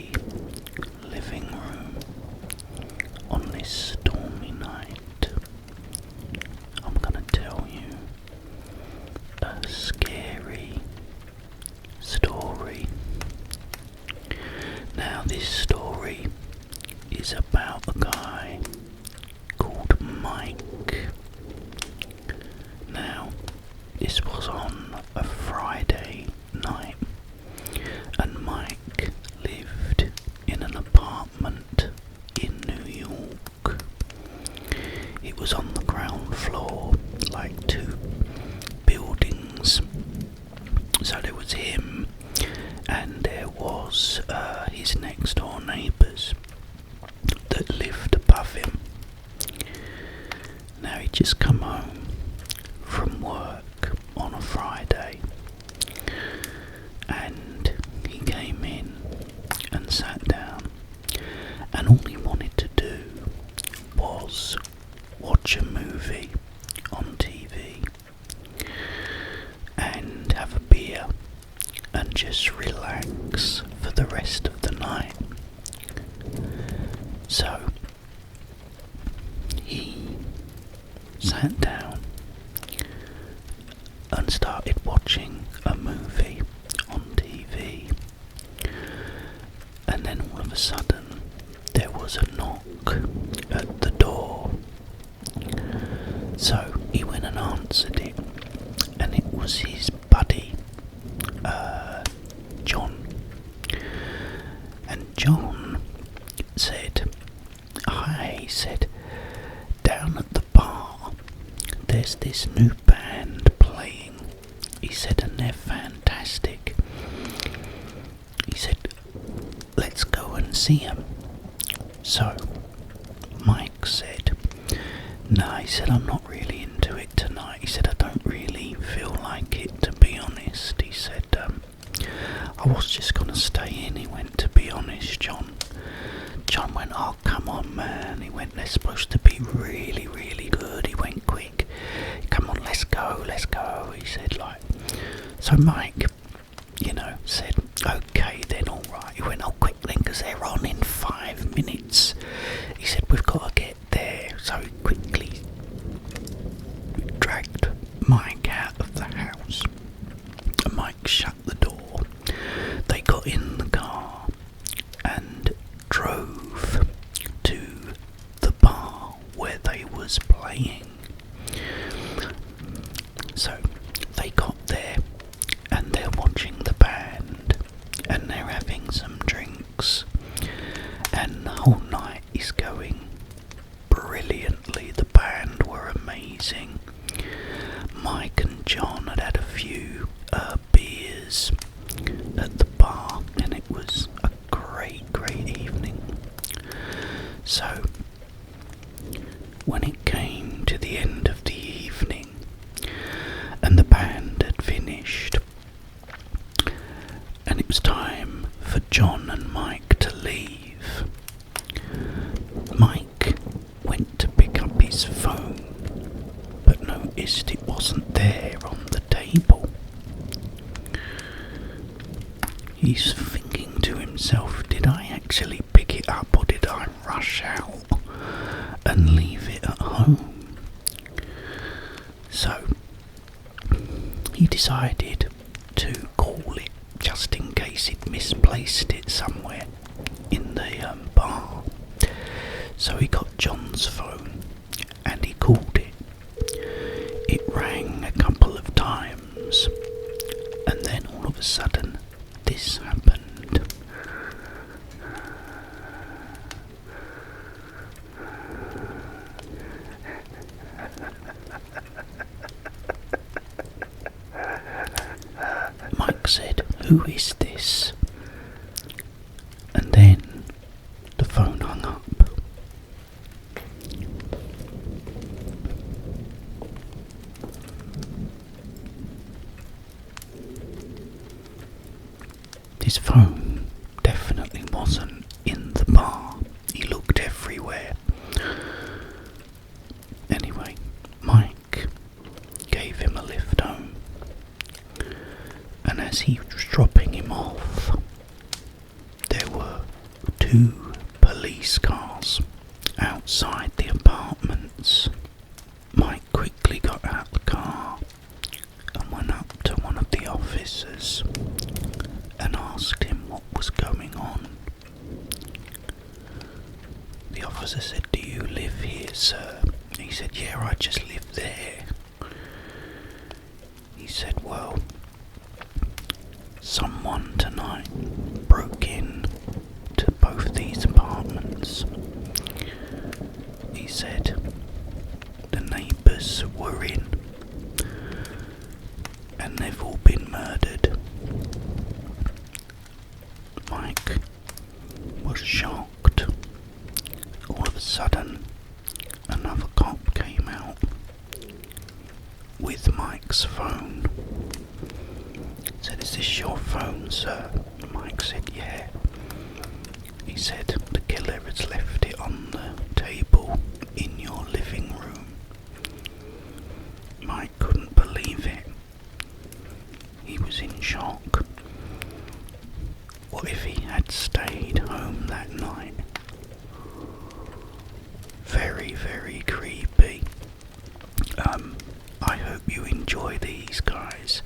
the living room on this stormy night. I'm gonna tell you a scary story. Now, this story is about a guy called Mike. Now, this was on a Friday night, and Mike lived in an apartment in New York. It was on the ground floor, like two buildings. So there was him, and there was his next door neighbours that lived above him. Now, he'd just come home from work on a Friday, and he came in and sat down, and all he wanted to do was watch a movie on TV and have a beer and just relax for the rest of the night. So he sat down and started watching a movie on TV, and then all of a sudden there was a knock at the door. So he went and answered it, and it was his buddy John. And John said, "Hi," he said, "down at the bar there's this new band playing," he said, "and they're fantastic." He said, "Let's go and see them." So Mike said, "No," he said, "I'm not really into it tonight." He said, "I don't really feel like it, to be honest." He said, "I was just gonna stay in." He went, "To be honest, John." John went, "Oh, come on, man." He went, "They're supposed to be really, really good." He went, "Quick, come on, let's go, let's go." He said, like, so Mike, said, "Okay then, alright." He went, "Oh, quick then, because they're on in 5 minutes." He said, "We've got to get there." So he quickly dragged Mike out of the house. And Mike shut the door. They got in the car and drove to the bar where they was playing. So they got there, and they're watching the band, and they're having some drinks, and the whole night is going brilliantly. The band were amazing. Mike and John had had a few beers at the bar, and it was a great, great evening. So when it came to the end of the evening and the band had finished, and it was time for John and Mike to leave, Mike went to pick up his phone, but noticed it wasn't there on the table. He's thinking to himself, did I actually pick it up, or did I rush out and leave it at home? So he decided to call it, just in case he'd misplaced it somewhere in the bar. So he got John's phone and he called it. It rang a couple of times, and then all of a sudden this happened. Mike said, "Who is this?" And then the phone hung up. His phone definitely wasn't in the bar. He looked everywhere. Anyway, Mike gave him a lift home, and as he was dropping him off, there were two police cars outside the apartments. Mike quickly got out the car and went up to one of the officers and asked him what was going on. The officer said, "Do you live here, sir?" He said, "Yeah, I just live there." He said, "Well, someone tonight broke in to both these apartments." He said the neighbours were in and they've all been murdered. Mike was shocked. All of a sudden, another cop came out with Mike's phone. Said, "Is this your phone, sir?" Mike said, "Yeah." He said, "The killer has left it on the table in your living room." Mike couldn't believe it. He was in shock. What if he had stayed home that night? Very, very creepy. I hope you enjoy these, guys.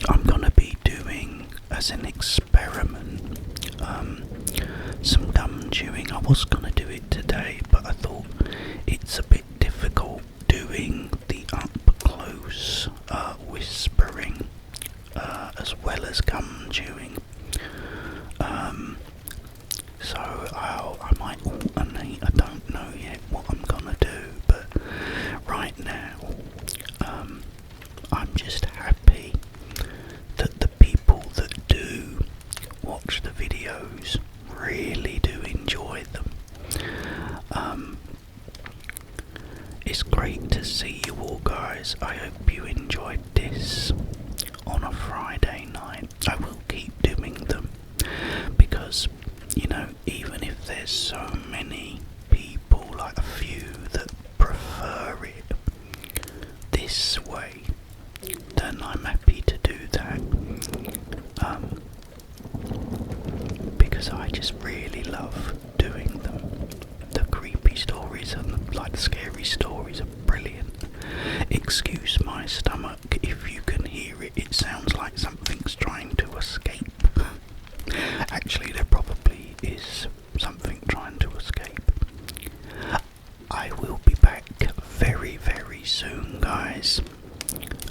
I'm gonna be doing, as an experiment, some gum chewing. I was gonna do it today, but I thought it's a bit difficult doing the up close whispering as well as gum chewing. So I might alternate. I don't know yet what I'm gonna do, but right now I'm just happy that the people that do watch the videos really do enjoy them. It's great to see you all, guys. I hope you enjoyed this on a Friday night. I will keep doing them because, you know, even if there's so many people, like a few, that prefer it this way, then I'm happy to do that. Because I just really love doing them. The creepy stories and like the scary stories are brilliant. Excuse my stomach if you can hear it. It sounds like something's trying to escape. Actually, there probably is something trying to escape. I will be back very, very soon, guys.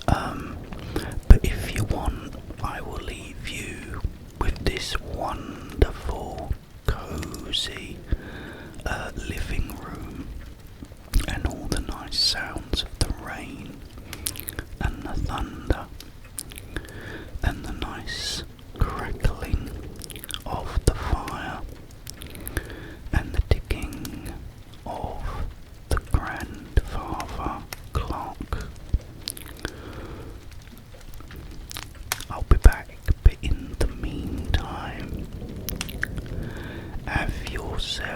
But if you want, I will leave you with this wonderful, cozy living room and all the nice sounds of the rain and the thunder and the nice crackling of the fire and the ticking of the grandfather clock. I'll be back, but in the meantime, have yourself